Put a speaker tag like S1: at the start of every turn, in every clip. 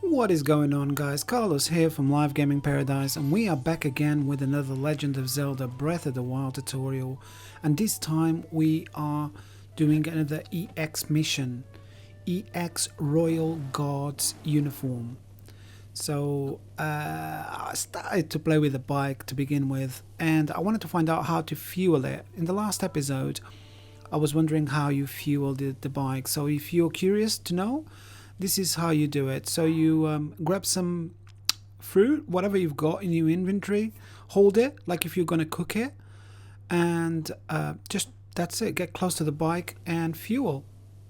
S1: What is going on, guys? Carlos here from Live Gaming Paradise, and we are back again with another Legend of Zelda Breath of the Wild tutorial. And this time we are doing another EX mission, EX Royal Guards uniform. So I started to play with the bike to begin with, and I wanted to find out how to fuel it. In the last episode, I was wondering how you fuel the bike. So if you're curious to know, this is how you do it. So you grab some fruit, whatever you've got in your inventory, hold it like if you're going to cook it, and just that's it. Get close to the bike and fuel.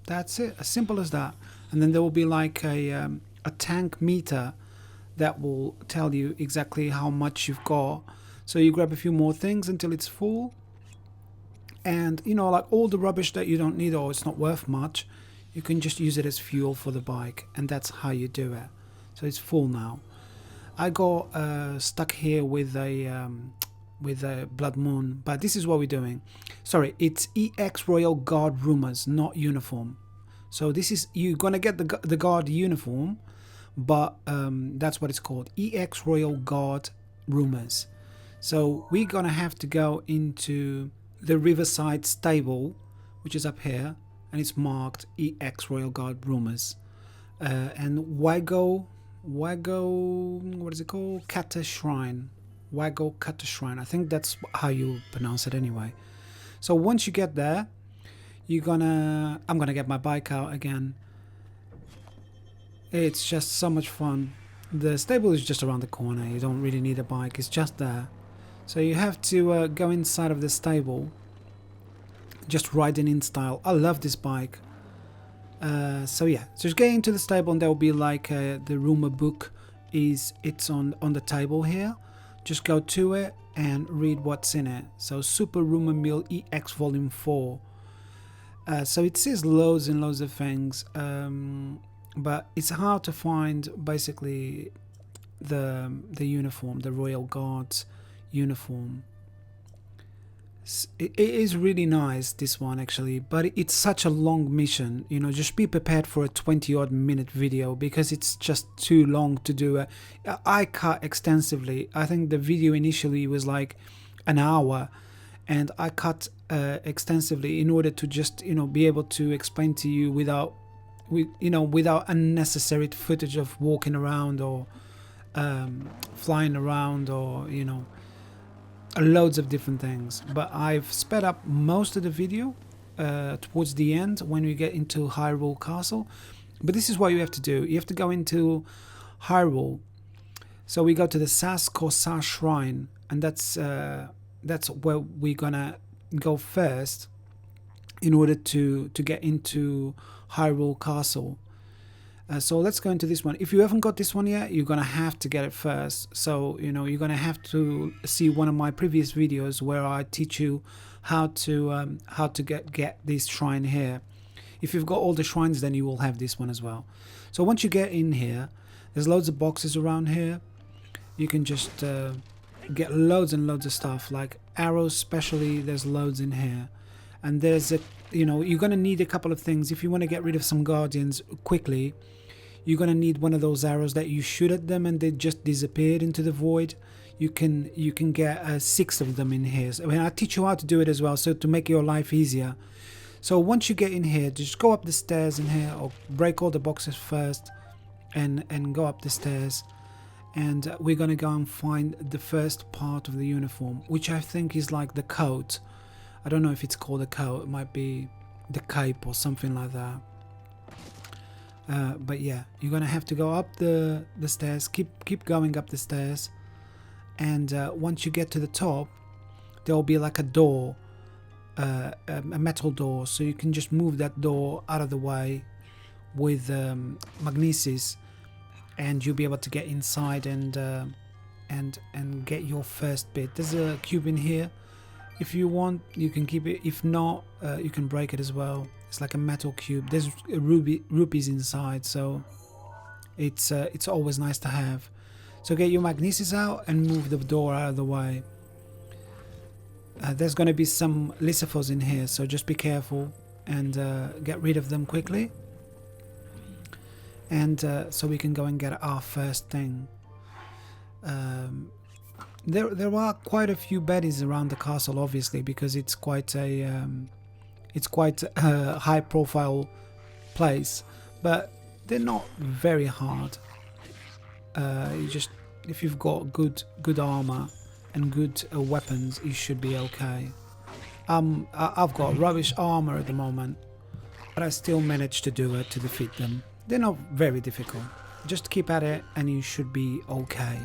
S1: That's it, as simple as that. And then there will be like a tank meter that will tell you exactly how much you've got. So you grab a few more things until it's full, and you know, like all the rubbish that you don't need or it's not worth much, you can just use it as fuel for the bike, and that's how you do it. So it's full now. I got stuck here with a blood moon, but this is what we're doing. Sorry, it's EX Royal Guard rumors, not uniform. So this is, you're gonna get the guard uniform, but that's what it's called, EX Royal Guard rumors. So we're gonna have to go into the Riverside stable, which is up here, and it's marked EX Royal Guard rumors. And Wago, what is it called? Kata Shrine. Wago Kata Shrine. I think that's how you pronounce it anyway. So once you get there, I'm gonna get my bike out again. It's just so much fun. The stable is just around the corner. You don't really need a bike. It's just there. So you have to go inside of the stable, just riding in style. I love this bike. So yeah, just get into the stable, and there will be like the rumor book it's on the table here. Just go to it and read what's in it. So Super Rumor Mill EX Volume 4. So it says loads and loads of things, but it's hard to find basically the uniform, the Royal Guards uniform. It is really nice, this one actually, but it's such a long mission. You know, just be prepared for a 20-odd minute video, because it's just too long to do. I cut extensively. I think the video initially was like an hour, and I cut extensively in order to just, you know, be able to explain to you without unnecessary footage of walking around or flying around, or you know, loads of different things. But I've sped up most of the video towards the end when we get into Hyrule Castle. But this is what you have to do. You have to go into Hyrule. So we go to the Saskosa Shrine, and that's where we're gonna go first in order to get into Hyrule Castle. So let's go into this one. If you haven't got this one yet, you're gonna have to get it first. So you know, you're gonna have to see one of my previous videos where I teach you how to get this shrine here. If you've got all the shrines, then you will have this one as well. So once you get in here, there's loads of boxes around here. You can just get loads and loads of stuff, like arrows especially. There's loads in here, and there's you're gonna need a couple of things if you want to get rid of some guardians quickly. You're gonna need one of those arrows that you shoot at them and they just disappeared into the void. You can get 6 of them in here. So, I mean, I'll teach you how to do it as well, so to make your life easier. So once you get in here, just go up the stairs in here, or break all the boxes first, and go up the stairs, and we're gonna go and find the first part of the uniform, which I think is like the coat. I don't know if it's called a coat. It might be the cape or something like that. But yeah, you're gonna have to go up the stairs. Keep going up the stairs, and once you get to the top, there will be like a door, a metal door. So you can just move that door out of the way with magnesis, and you'll be able to get inside and get your first bit. There's a cube in here. If you want, you can keep it. If not, you can break it as well. It's like a metal cube. There's rupees inside, so it's always nice to have. So get your magnesis out and move the door out of the way. There's going to be some Lysithos in here, so just be careful and get rid of them quickly. and so we can go and get our first thing. There are quite a few baddies around the castle, obviously, because it's quite a high profile place, but they're not very hard. You just, if you've got good armor and good weapons, you should be okay. I've got rubbish armor at the moment, but I still managed to do it, to defeat them. They're not very difficult. Just keep at it and you should be okay.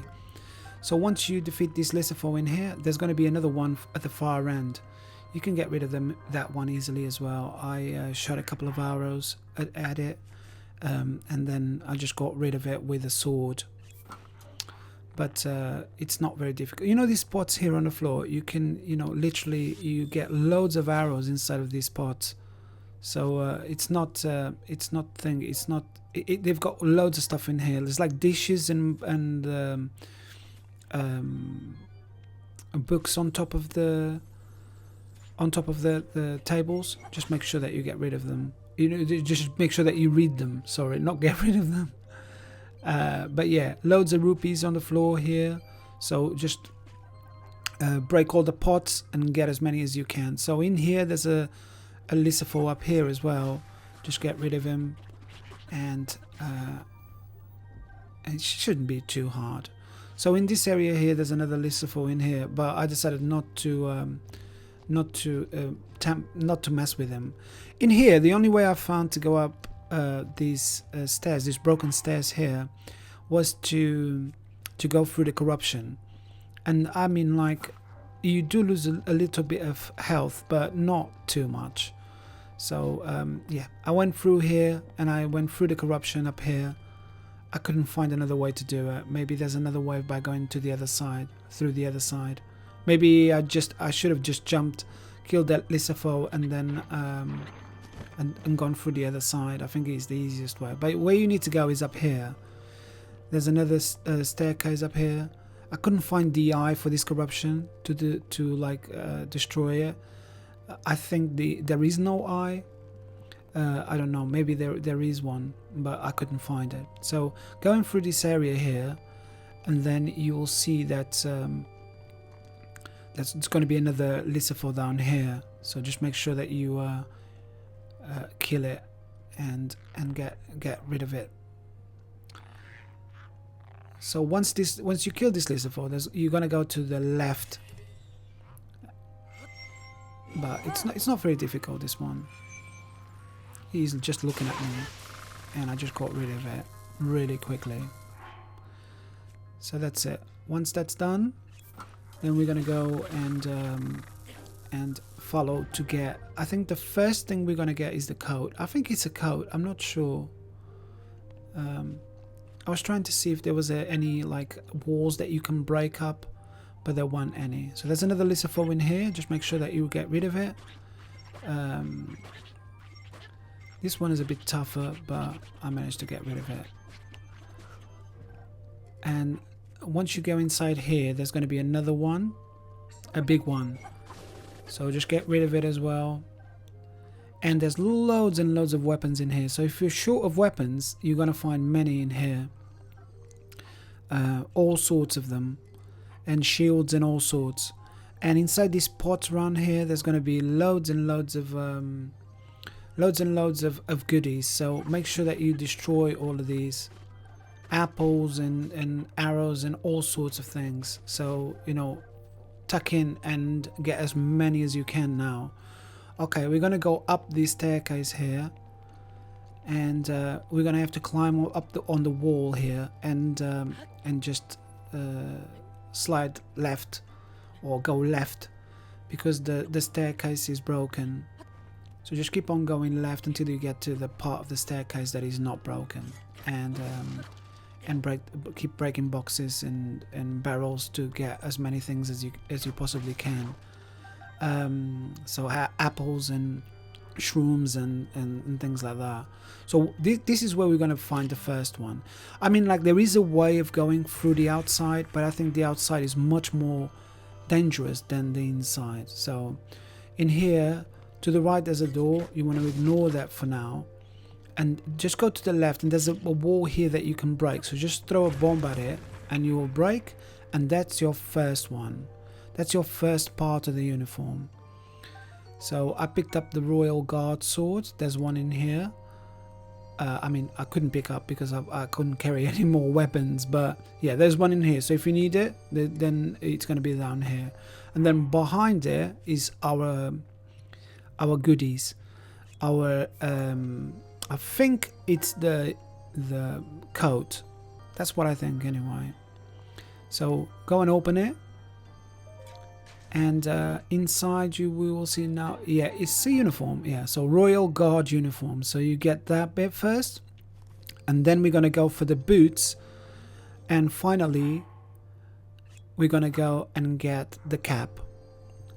S1: So once you defeat this Lissifo in here, there's going to be another one at the far end. You can get rid of that one easily as well. I shot a couple of arrows at it, and then I just got rid of it with a sword. But it's not very difficult. You know these pots here on the floor, you can, literally you get loads of arrows inside of these pots. So they've got loads of stuff in here. There's like dishes and books on top of the tables. Just make sure that you get rid of them. Just make sure that you read them. Sorry, not get rid of them. But yeah, loads of rupees on the floor here. So just break all the pots and get as many as you can. So in here there's a Lissifo up here as well. Just get rid of him, and it shouldn't be too hard. So in this area here there's another Lissifo in here, but I decided not to mess with him. In here, the only way I found to go up these stairs, these broken stairs here, was to go through the corruption. And I mean, like, you do lose a little bit of health, but not too much. So yeah, I went through here and I went through the corruption up here. I couldn't find another way to do it. Maybe there's another way by going to the other side, through the other side. Maybe I should have just jumped, killed that Lissifo, and then and gone through the other side. I think it's the easiest way. But where you need to go is up here. There's another staircase up here. I couldn't find the eye for this corruption to destroy it. I think there is no eye. I don't know. Maybe there is one, but I couldn't find it. So going through this area here, and then you will see that. It's going to be another Lissifo down here, so just make sure that you kill it and get rid of it. So once you kill this Lissifo, you're going to go to the left, but it's not very difficult, this one. He's just looking at me, and I just got rid of it really quickly. So that's it. Once that's done, then we're gonna go and follow to get. I think the first thing we're gonna get is the coat. I think it's a coat. I'm not sure. I was trying to see if there was any like walls that you can break up, but there weren't any. So there's another Lissifo in here. Just make sure that you get rid of it. This one is a bit tougher, but I managed to get rid of it. And once you go inside here, there's going to be another one, a big one. So just get rid of it as well. And there's loads and loads of weapons in here. So if you're short of weapons, you're going to find many in here. All sorts of them. And shields and all sorts. And inside these pots around here, there's going to be loads and loads of goodies. So make sure that you destroy all of these. Apples and arrows and all sorts of things. So, tuck in and get as many as you can now. Okay, we're gonna go up this staircase here, and we're gonna have to climb up on the wall here and just slide left or go left, because the staircase is broken. So just keep on going left until you get to the part of the staircase that is not broken, and keep breaking boxes and barrels to get as many things as you possibly can. So apples and shrooms and things like that. So this is where we're going to find the first one. I mean, like, there is a way of going through the outside, but I think the outside is much more dangerous than the inside. So in here to the right there's a door. You want to ignore that for now, and just go to the left, and there's a wall here that you can break. So just throw a bomb at it and you will break, and that's your first one. That's your first part of the uniform. So I picked up the Royal Guard sword. There's one in here. I mean, I couldn't pick up because I couldn't carry any more weapons, but yeah, there's one in here. So if you need it, then it's going to be down here. And then behind there is our goodies. Our I think it's the coat. That's what I think anyway. So go and open it, and inside we will see now. Yeah, it's a uniform. Yeah, so Royal Guard uniform. So you get that bit first, and then we're gonna go for the boots, and finally we're gonna go and get the cap.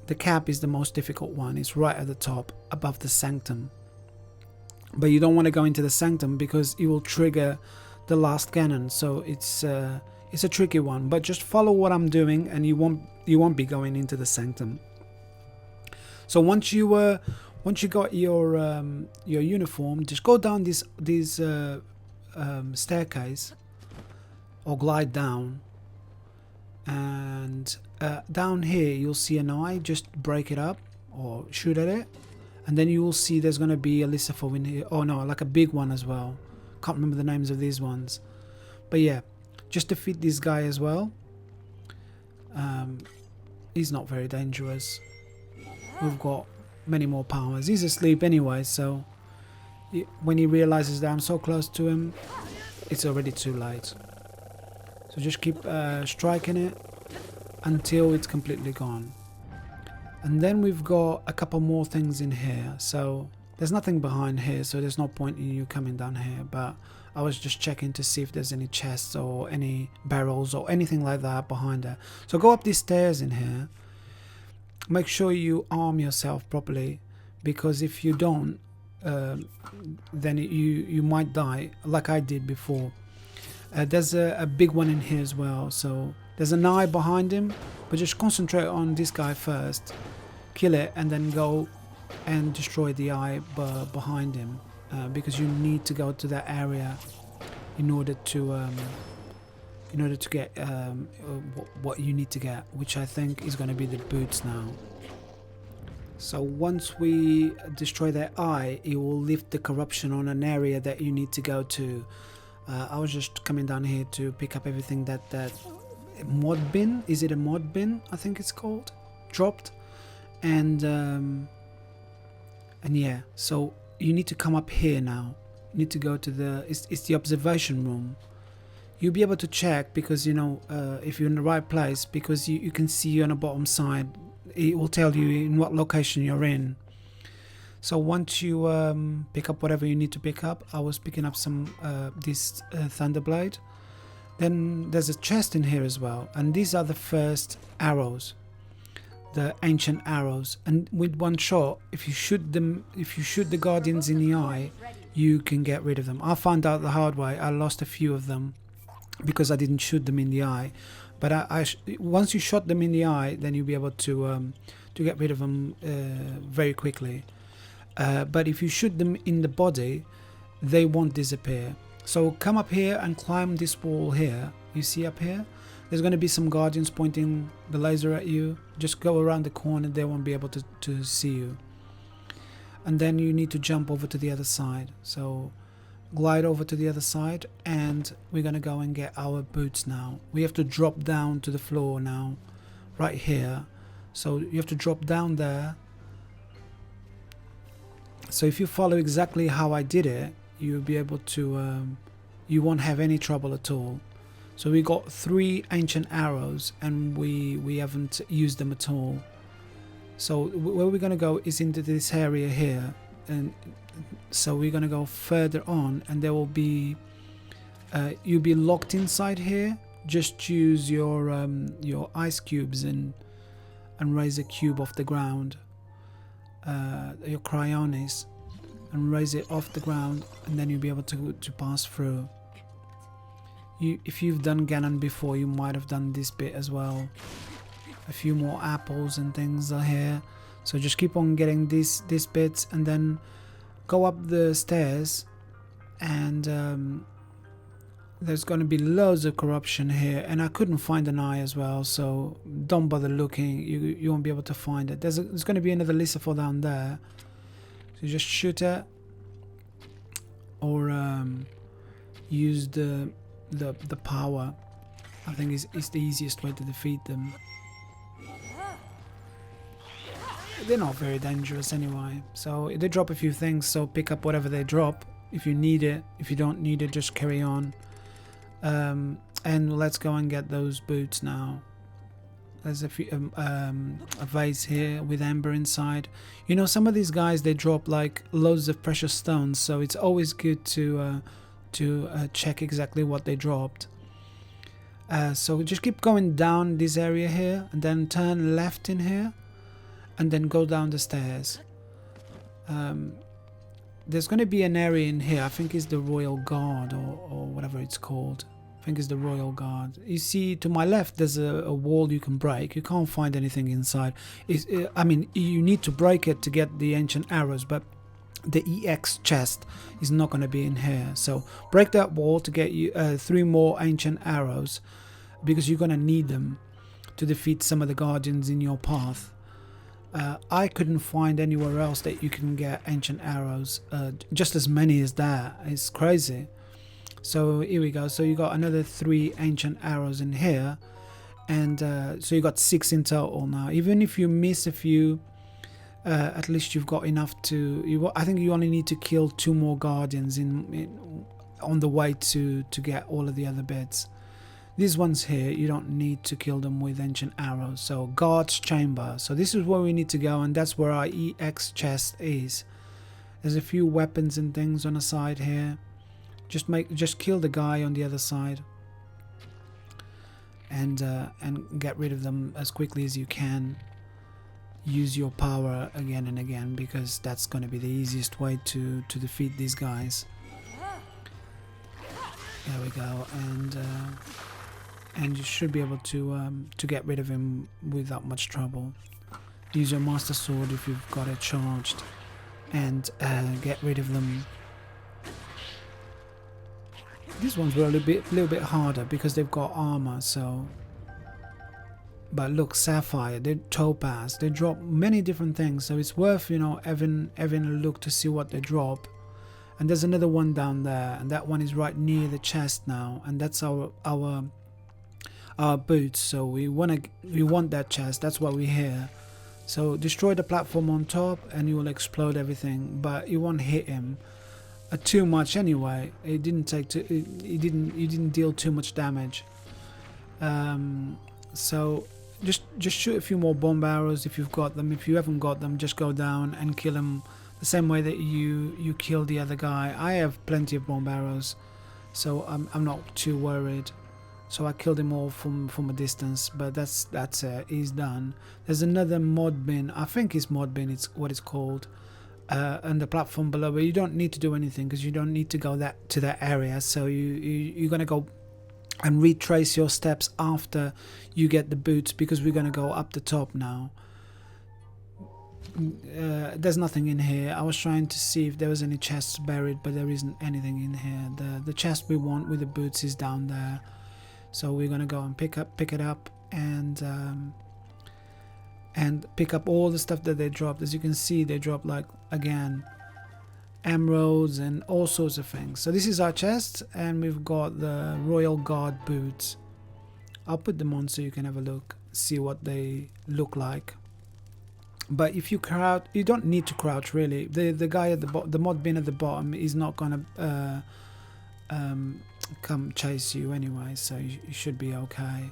S1: The cap is the most difficult one. It's right at the top above the sanctum, but you don't want to go into the sanctum because it will trigger the last cannon. So it's a tricky one, but just follow what I'm doing and you won't be going into the sanctum. So once you got your uniform, just go down this staircase or glide down, and down here you'll see an eye. Just break it up or shoot at it, and then you will see there's going to be a Lissafo in here. Oh no, like a big one as well. Can't remember the names of these ones, but yeah, just defeat this guy as well. He's not very dangerous. We've got many more powers. He's asleep anyway, so when he realizes that I'm so close to him, it's already too late. So just keep striking it until it's completely gone. And then we've got a couple more things in here. So there's nothing behind here, so there's no point in you coming down here, but I was just checking to see if there's any chests or any barrels or anything like that behind there. So go up these stairs in here. Make sure you arm yourself properly, because if you don't, then you might die like I did before. There's a big one in here as well. So there's an eye behind him, but just concentrate on this guy first. Kill it and then go and destroy the eye behind him, because you need to go to that area in order to get what you need to get, which I think is going to be the boots now. So once we destroy that eye, it will lift the corruption on an area that you need to go to. I was just coming down here to pick up everything that mod bin, is it a mod bin, I think it's called, dropped, and yeah, so you need to come up here now. You need to go to it's the observation room. You'll be able to check, because you know, if you're in the right place, because you can see on the bottom side, it will tell you in what location you're in. So once you pick up whatever you need to pick up, I was picking up some this Thunderblade. Then there's a chest in here as well, and these are the first arrows, the ancient arrows, and with one shot, if you shoot the guardians in the eye, you can get rid of them. I found out the hard way. I lost a few of them because I didn't shoot them in the eye, but once you shot them in the eye, then you'll be able to get rid of them very quickly. But if you shoot them in the body, they won't disappear. So come up here and climb this wall here. You see up here, there's going to be some guardians pointing the laser at you. Just go around the corner, they won't be able to see you. And then you need to jump over to the other side. So glide over to the other side, and we're going to go and get our boots now. We have to drop down to the floor now, right here. So you have to drop down there. So if you follow exactly how I did it, you'll be able to, you won't have any trouble at all. So we got 3 ancient arrows, and we haven't used them at all. So where we're going to go is into this area here, and so we're going to go further on, and there will be you'll be locked inside here. Just use your ice cubes and raise a cube off the ground, your cryonis, and raise it off the ground, and then you'll be able to pass through. If you've done Ganon before, you might have done this bit as well. A few more apples and things are here, so just keep on getting these bits, and then go up the stairs and there's going to be loads of corruption here, and I couldn't find an eye as well, so don't bother looking. You won't be able to find it. There's going to be another Lucifer down there, so just shoot it, or use the power. I think it's the easiest way to defeat them. They're not very dangerous anyway, so they drop a few things, so pick up whatever they drop if you need it. If you don't need it, just carry on. And let's go and get those boots now. There's a few a vase here with amber inside. You know, some of these guys, they drop like loads of precious stones, so it's always good to check exactly what they dropped. So just keep going down this area here, and then turn left in here, and then go down the stairs. There's going to be an area in here, I think it's the Royal Guard, or whatever it's called. I think it's the Royal Guard. You see to my left there's a wall you can break. You can't find anything inside. I mean, you need to break it to get the ancient arrows, but the EX chest is not going to be in here. So break that wall to get you 3 more ancient arrows, because you're going to need them to defeat some of the guardians in your path. I couldn't find anywhere else that you can get ancient arrows, just as many as that. It's crazy. So here we go. So you got another 3 ancient arrows in here, and so you got 6 in total now. Even if you miss a few, at least you've got enough to. I think you only need to kill 2 more guardians on the way to get all of the other bits. These ones here, you don't need to kill them with ancient arrows. So guard's chamber. So this is where we need to go, and that's where our EX chest is. There's a few weapons and things on the side here. Just kill the guy on the other side, and get rid of them as quickly as you can. Use your power again and again, because that's going to be the easiest way to defeat these guys. There we go, and you should be able to get rid of him without much trouble. Use your master sword if you've got it charged, and get rid of them. These ones were a little bit harder because they've got armor. So, but look, sapphire, they topaz, they drop many different things. So it's worth, you know, having a look to see what they drop. And there's another one down there, and that one is right near the chest now, and that's our boots. So we want that chest. That's why we're here. So destroy the platform on top, and you will explode everything, but you won't hit him too much anyway. It didn't you didn't deal too much damage. So just shoot a few more bomb arrows if you've got them. If you haven't got them, just go down and kill him the same way that you killed the other guy. I have plenty of bomb arrows, so I'm not too worried. So I killed him all from a distance, but that's it. He's done. There's another mod bin. I think it's mod bin. It's what it's called. And the platform below, but you don't need to do anything because you don't need to go to that area. So you're gonna go and retrace your steps after you get the boots, because we're gonna go up the top now. There's nothing in here. I was trying to see if there was any chests buried, but there isn't anything in here. The chest we want with the boots is down there. So we're gonna go and pick it up and pick up all the stuff that they dropped. As you can see, they dropped, like, again, emeralds and all sorts of things. So this is our chest, and we've got the Royal Guard boots. I'll put them on so you can have a look, see what they look like. But if you crouch, you don't need to crouch really. The guy at the mod bin at the bottom is not gonna come chase you anyway, so you should be okay.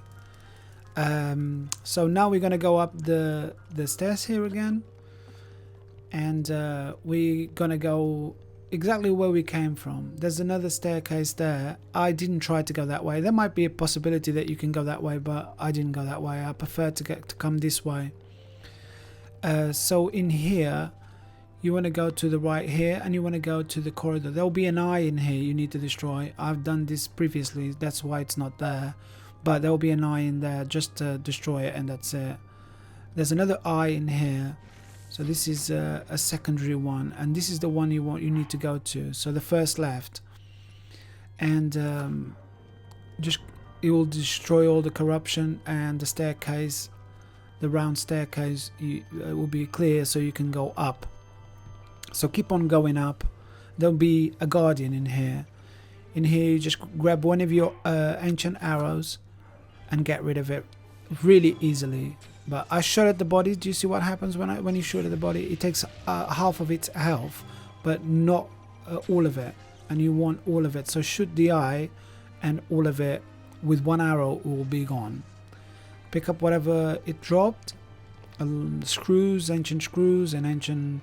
S1: So now we're gonna go up the stairs here again, and we're gonna go exactly where we came from. There's another staircase there. I didn't try to go that way. There might be a possibility that you can go that way, but I didn't go that way. I prefer to come this way. So in here, you want to go to the right here, and you want to go to the corridor. There'll be an eye in here you need to destroy. I've done this previously, that's why it's not there. But there'll be an eye in there. Just destroy it, and that's it. There's another eye in here. So this is a secondary one, and this is the one you need to go to. So the first left. and just it will destroy all the corruption, and the staircase, the round staircase, will be clear so you can go up. So keep on going up. There'll be a guardian in here. In here, you just grab one of your ancient arrows and get rid of it really easily. But I shot at the body. Do you see what happens when you shoot at the body? It takes half of its health, but not all of it. And you want all of it. So shoot the eye, and all of it with one arrow will be gone. Pick up whatever it dropped, screws, ancient screws, and ancient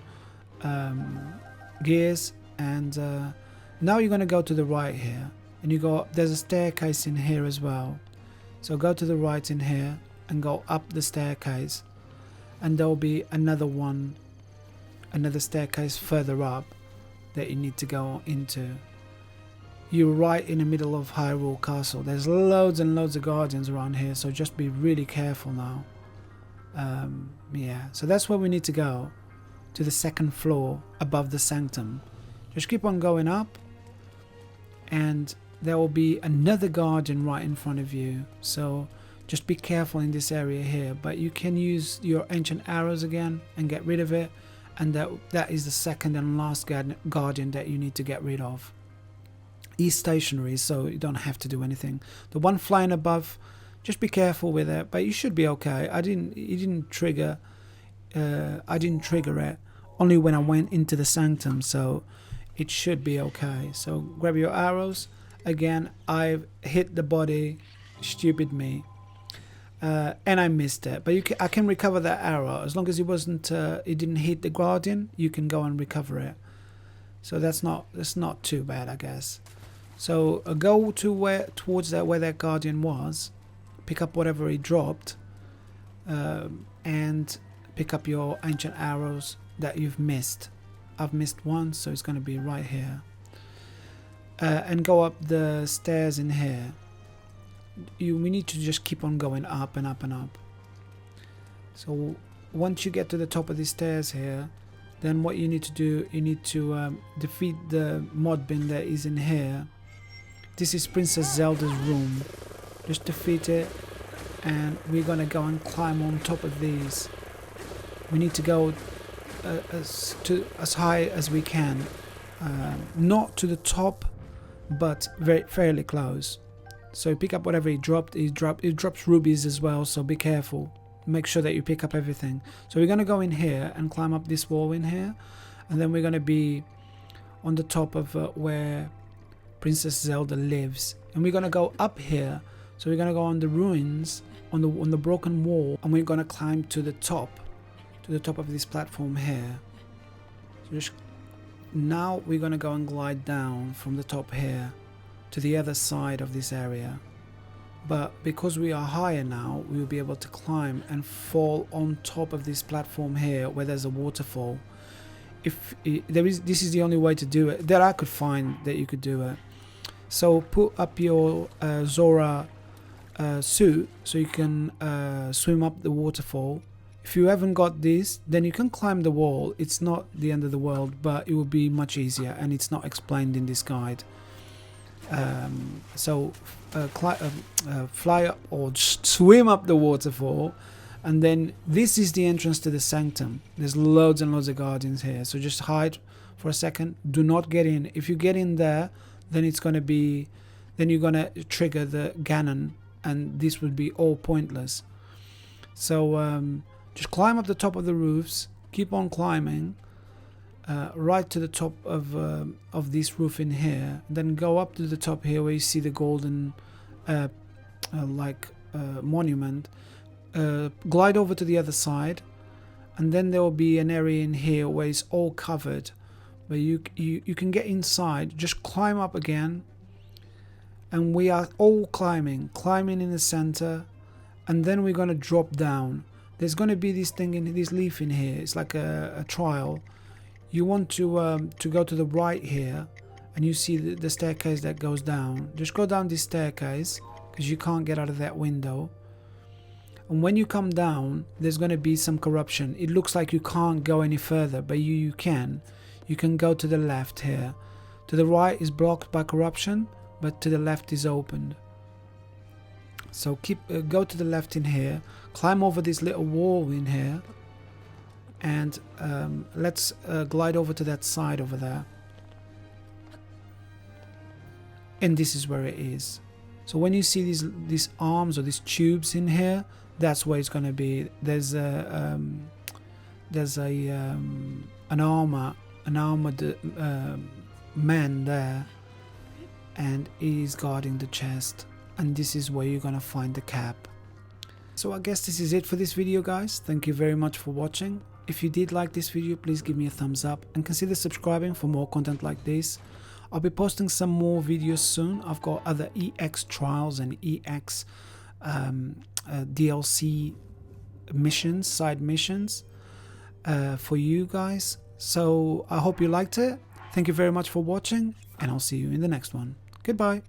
S1: gears. And now you're going to go to the right here, and there's a staircase in here as well. So go to the right in here and go up the staircase, and there'll be another staircase further up that you need to go into. You're right in the middle of Hyrule Castle. There's loads and loads of guardians around here, so just be really careful now. Yeah, so that's where we need to go, to the second floor above the sanctum. Just keep on going up, and there will be another guardian right in front of you. So just be careful in this area here, but you can use your ancient arrows again and get rid of it, and that is the second and last guardian that you need to get rid of. He's stationary, so you don't have to do anything. The one flying above, just be careful with it, but you should be okay. I didn't trigger it only when I went into the sanctum, so it should be okay. So grab your arrows. Again, I've hit the body, stupid me, and I missed it. But I can recover that arrow as long as it didn't hit the guardian. You can go and recover it. So that's not too bad, I guess. So go towards where that guardian was, pick up whatever he dropped, and pick up your ancient arrows that you've missed. I've missed one, so it's going to be right here. And go up the stairs in here. We need to just keep on going up and up and up. So once you get to the top of the stairs here, then what you need to do, you need to defeat the mod bin that is in here. This is Princess Zelda's room. Just defeat it, and we're gonna go and climb on top of these. We need to go as high as we can, not to the top, but fairly close. So pick up whatever he dropped. It drops rubies as well, so be careful. Make sure that you pick up everything. So we're gonna go in here and climb up this wall in here, and then we're gonna be on the top of where Princess Zelda lives, and we're gonna go up here. So we're gonna go on the ruins, on the broken wall, and we're gonna climb to the top of this platform here. So just now we're gonna go and glide down from the top here to the other side of this area. But because we are higher now, we will be able to climb and fall on top of this platform here where there's a waterfall. This is the only way to do it that I could find that you could do it. So put up your Zora suit so you can swim up the waterfall. If you haven't got this, then you can climb the wall. It's not the end of the world, but it will be much easier, and it's not explained in this guide. Fly up or swim up the waterfall, and then this is the entrance to the sanctum. There's loads and loads of guardians here, so just hide for a second. Do not get in. If you get in there, then you're gonna trigger the Ganon, and this would be all pointless. So just climb up the top of the roofs, keep on climbing right to the top of this roof in here, then go up to the top here where you see the golden monument. Glide over to the other side, and then there will be an area in here where it's all covered, where you can get inside. Just climb up again, and we are all climbing in the center, and then we're going to drop down. There's going to be this leaf in here. It's like a trial. You want to go to the right here, and you see the staircase that goes down. Just go down this staircase, because you can't get out of that window. And when you come down, there's going to be some corruption. It looks like you can't go any further, but you can. You can go to the left here. To the right is blocked by corruption. but to the left is opened. So go to the left in here, climb over this little wall in here, and let's glide over to that side over there. And this is where it is. So when you see these arms or these tubes in here, that's where it's going to be. There's an armored man there, and he's guarding the chest. And this is where you're going to find the cap. So I guess this is it for this video, guys. Thank you very much for watching. If you did like this video, please give me a thumbs up and consider subscribing for more content like this. I'll be posting some more videos soon. I've got other EX trials and EX DLC missions, side missions for you guys. So I hope you liked it. Thank you very much for watching, and I'll see you in the next one. Goodbye.